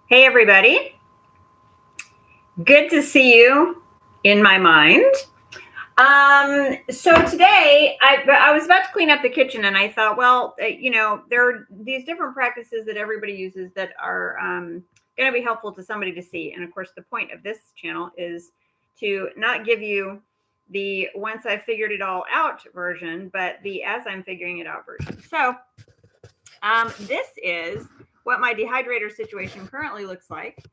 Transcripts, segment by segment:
Hey, everybody. Good to see you in my mind. So today I was about to clean up the kitchen and I thought, well, there are these different practices that everybody uses that are going to be helpful to somebody to see. And of course, the point of this channel is to not give you the once I've figured it all out version, but the as I'm figuring it out version. So this is what my dehydrator situation currently looks like.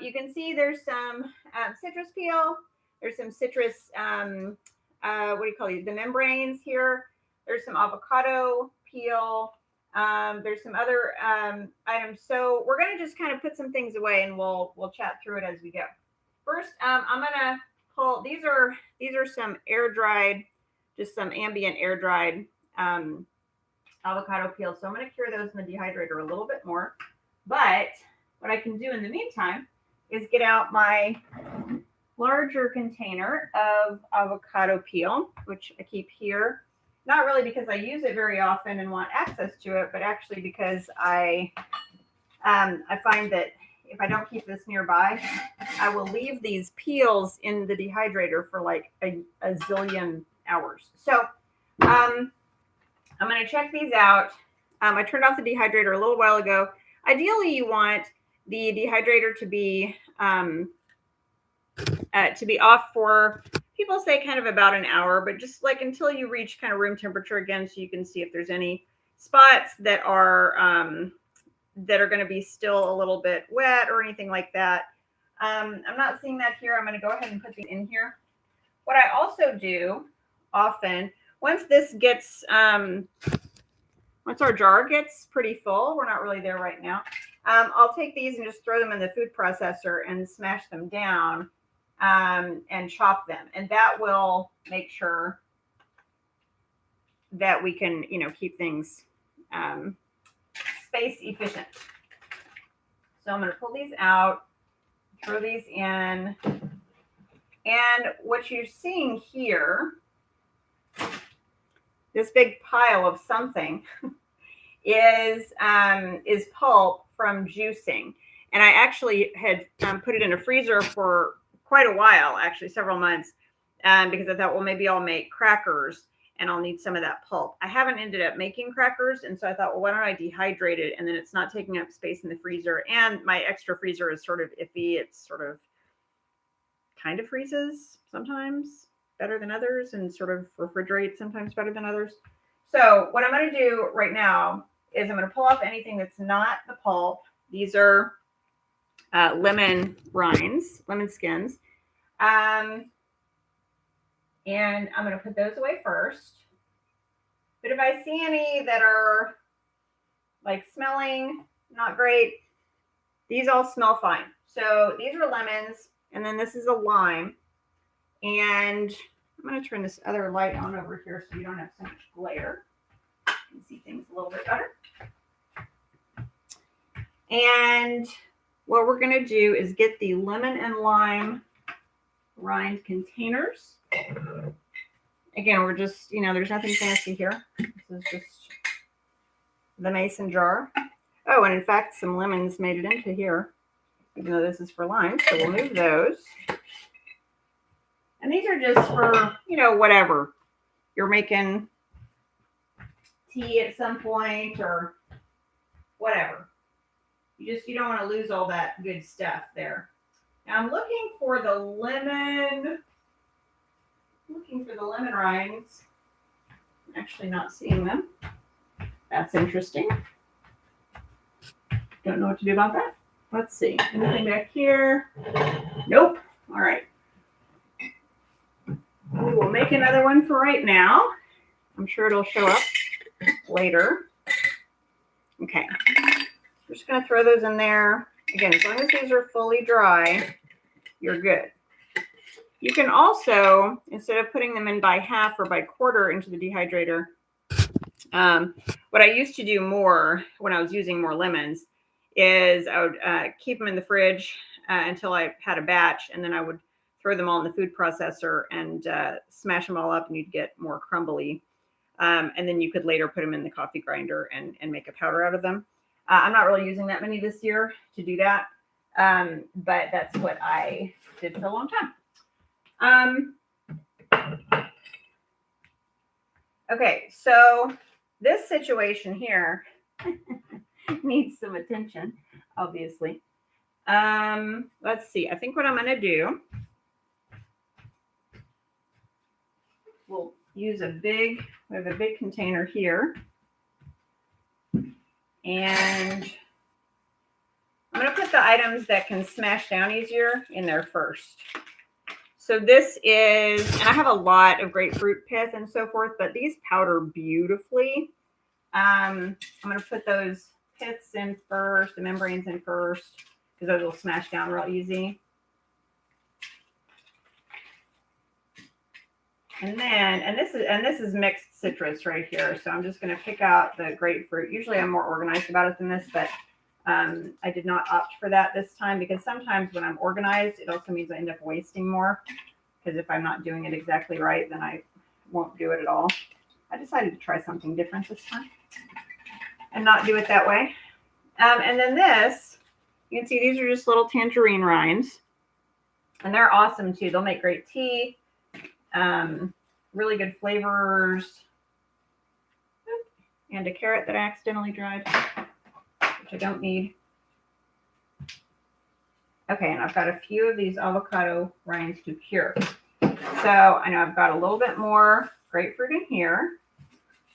You can see there's some citrus peel. There's some citrus, what do you call these? The membranes here. There's some avocado peel. There's some other items. So we're going to just kind of put some things away and we'll chat through it as we go. First, I'm going to pull, these are some air dried, just some ambient air dried avocado peel. So I'm going to cure those in the dehydrator a little bit more. But what I can do in the meantime is get out my larger container of avocado peel, which I keep here. Not really because I use it very often and want access to it, but actually because I find that if I don't keep this nearby, I will leave these peels in the dehydrator for like a zillion hours. So I'm going to check these out. I turned off the dehydrator a little while ago. Ideally, you want the dehydrator to be off for, people say kind of about an hour, but just like until you reach kind of room temperature again, so you can see if there's any spots that are going to be still a little bit wet or anything like that. I'm not seeing that here. I'm going to go ahead and put these in here. What I also do often, once this gets, once our jar gets pretty full, we're not really there right now, I'll take these and just throw them in the food processor and smash them down and chop them. And that will make sure that we can, keep things space efficient. So I'm going to pull these out, throw these in. And what you're seeing here, this big pile of something is pulp from juicing. And I actually had put it in a freezer for quite a while, actually several months, because I thought, well, maybe I'll make crackers and I'll need some of that pulp. I haven't ended up making crackers. And so I thought, well, why don't I dehydrate it? And then it's not taking up space in the freezer. And my extra freezer is sort of iffy. It's sort of kind of freezes sometimes better than others and sort of refrigerate sometimes better than others. So what I'm going to do right now is I'm going to pull off anything that's not the pulp. These are lemon rinds, lemon skins. And I'm going to put those away first. But if I see any that are like smelling not great, these all smell fine. So these are lemons, and then this is a lime. And I'm going to turn this other light on over here so you don't have so much glare. You can see things a little bit better. And what we're going to do is get the lemon and lime rind containers. Again, we're just, there's nothing fancy here. This is just the mason jar. Oh, and in fact, some lemons made it into here, even though this is for lime. So we'll move those. And these are just for, whatever. You're making tea at some point or whatever. You don't want to lose all that good stuff there. Now I'm looking for the lemon rinds. I'm actually not seeing them. That's interesting. Don't know what to do about that. Let's see. Anything back here? Nope. All right. We will make another one for right now. I'm sure it'll show up later. Okay. We're just going to throw those in there. Again, as long as these are fully dry, you're good. You can also, instead of putting them in by half or by quarter into the dehydrator, what I used to do more when I was using more lemons is I would keep them in the fridge until I had a batch, and then I would throw them all in the food processor and smash them all up, and you'd get more crumbly. And then you could later put them in the coffee grinder and make a powder out of them. I'm not really using that many this year to do that. But that's what I did for a long time. Okay, so this situation here needs some attention, obviously. Let's see. I think what I'm going to do, we'll use we have a big container here. And I'm going to put the items that can smash down easier in there first. So this is, and I have a lot of grapefruit pith and so forth, but these powder beautifully. I'm going to put those piths in first, the membranes in first, because those will smash down real easy. And then, and this is mixed citrus right here. So I'm just going to pick out the grapefruit. Usually I'm more organized about it than this, but I did not opt for that this time, because sometimes when I'm organized, it also means I end up wasting more, because if I'm not doing it exactly right, then I won't do it at all. I decided to try something different this time and not do it that way. And then this, you can see these are just little tangerine rinds, and they're awesome too. They'll make great tea, really good flavors, and a carrot that I accidentally dried, which I don't need. Okay, and I've got a few of these avocado rinds to cure. So I know I've got a little bit more grapefruit in here.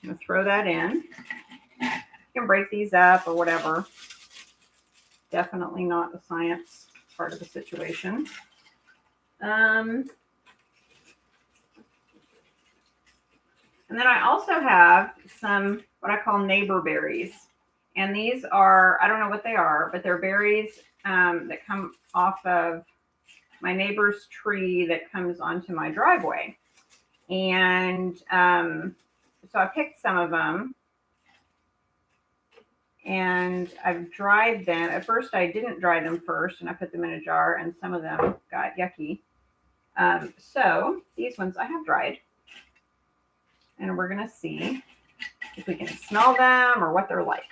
I'm going to throw that in. You can break these up or whatever. Definitely not a science part of the situation. And then I also have some what I call neighbor berries. And these are, I don't know what they are, but they're berries that come off of my neighbor's tree that comes onto my driveway. And so I picked some of them, and I've dried them. At first I didn't dry them first, and I put them in a jar, and some of them got yucky. So these ones I have dried, and we're going to see if we can smell them or what they're like.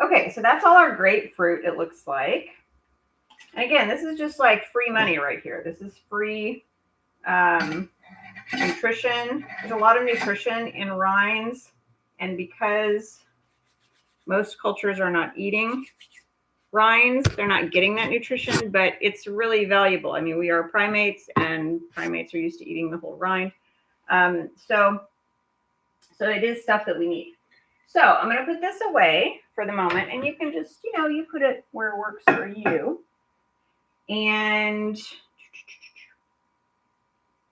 Okay, so that's all our grapefruit, it looks like. And again, this is just like free money right here. This is free nutrition. There's a lot of nutrition in rinds. And because most cultures are not eating rinds, they're not getting that nutrition, but it's really valuable. I mean, we are primates, and primates are used to eating the whole rind. So it is stuff that we need. So I'm going to put this away for the moment, and you can just, you put it where it works for you. And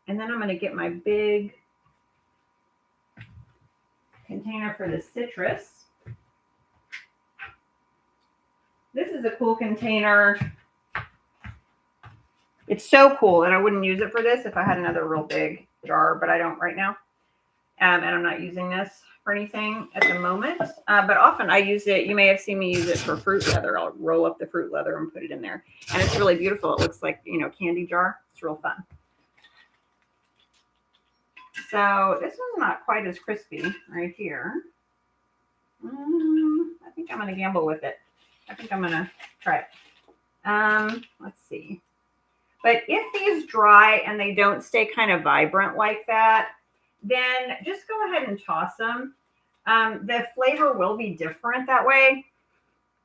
then I'm going to get my big container for the citrus. This is a cool container. It's so cool, and I wouldn't use it for this if I had another real big jar, but I don't right now. And I'm not using this for anything at the moment, but often I use it. You may have seen me use it for fruit leather. I'll roll up the fruit leather and put it in there, and it's really beautiful. It looks like, candy jar. It's real fun. So this one's not quite as crispy right here. I think I'm going to gamble with it. I think I'm going to try it. Let's see. But if these dry and they don't stay kind of vibrant like that, then just go ahead and toss them. The flavor will be different that way.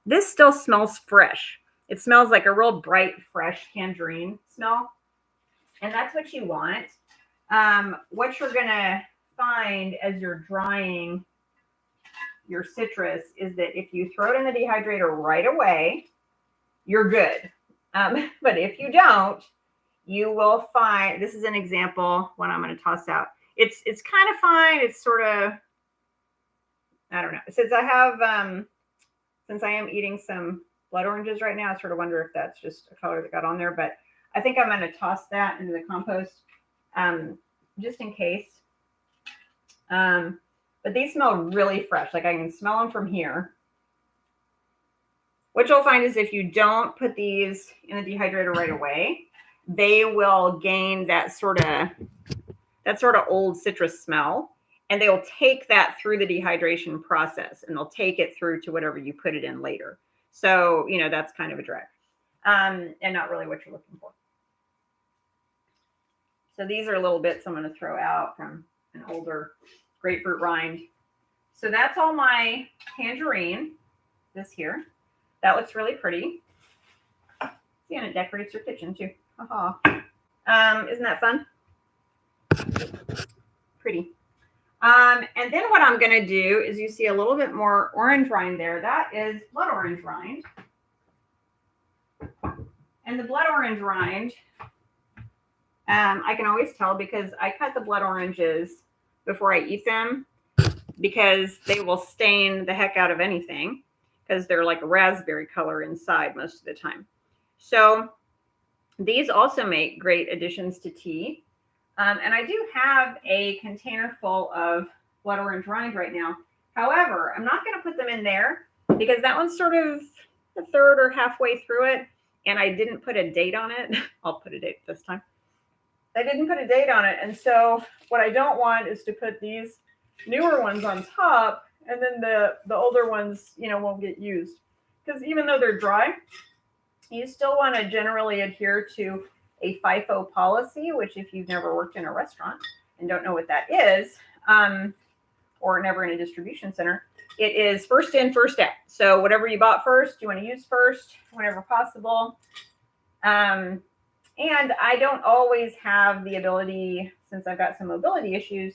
This still smells fresh. It smells like a real bright, fresh tangerine smell. And that's what you want. What you're going to find as you're drying your citrus is that if you throw it in the dehydrator right away, you're good. But if you don't, you will find, this is an example, one I'm going to toss out. It's kind of fine. It's sort of, I don't know. Since I am eating some blood oranges right now, I sort of wonder if that's just a color that got on there. But I think I'm going to toss that into the compost just in case. But these smell really fresh. Like I can smell them from here. What you'll find is if you don't put these in the dehydrator right away, they will gain that sort of old citrus smell. and they'll take that through the dehydration process, and they'll take it through to whatever you put it in later. So, you know, that's kind of a drag, and not really what you're looking for. So these are little bits I'm going to throw out from an older grapefruit rind. So that's all my tangerine, this here. That looks really pretty. See, and it decorates your kitchen too. Haha. Isn't that fun? Pretty. And then what I'm going to do is, you see a little bit more orange rind there. That is blood orange rind. And the blood orange rind, I can always tell because I cut the blood oranges before I eat them, because they will stain the heck out of anything, because they're like a raspberry color inside most of the time. So these also make great additions to tea. And I do have a container full of blood orange rind right now. However, I'm not going to put them in there because that one's sort of a third or halfway through it, and I didn't put a date on it. I'll put a date this time. I didn't put a date on it, and so what I don't want is to put these newer ones on top, and then the older ones, you know, won't get used. Because even though they're dry, you still want to generally adhere to a FIFO policy, which if you've never worked in a restaurant and don't know what that is, or never in a distribution center, it is first in, first out. So whatever you bought first, you want to use first whenever possible. And I don't always have the ability, since I've got some mobility issues,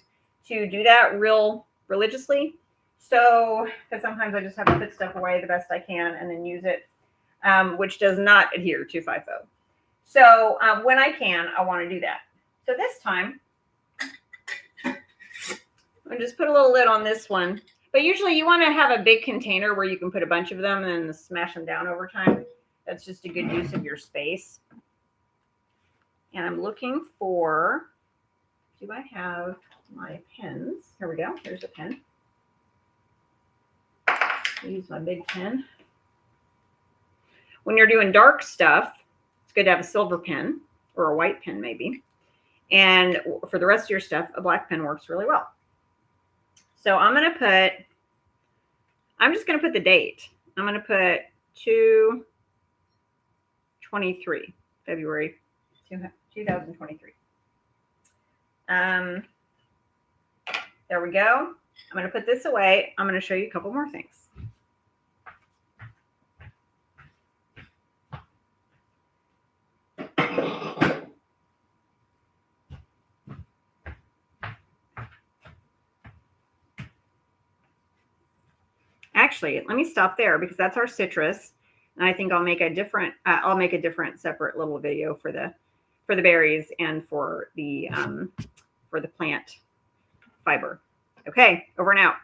to do that real religiously. So, because sometimes I just have to put stuff away the best I can and then use it, which does not adhere to FIFO. So when I can, I want to do that. So this time, I'm just put a little lid on this one. But usually you want to have a big container where you can put a bunch of them and smash them down over time. That's just a good use of your space. And I'm looking for, do I have my pens? Here we go. Here's a pen. I'll use my big pen. When you're doing dark stuff, it's good to have a silver pen or a white pen maybe. And for the rest of your stuff, a black pen works really well. So I'm just going to put the date. I'm going to put 2/23, February 2023. There we go. I'm going to put this away. I'm going to show you a couple more things. Actually, let me stop there because that's our citrus, and I think I'll make a different separate little video for the berries and for the plant fiber. Okay, over and out.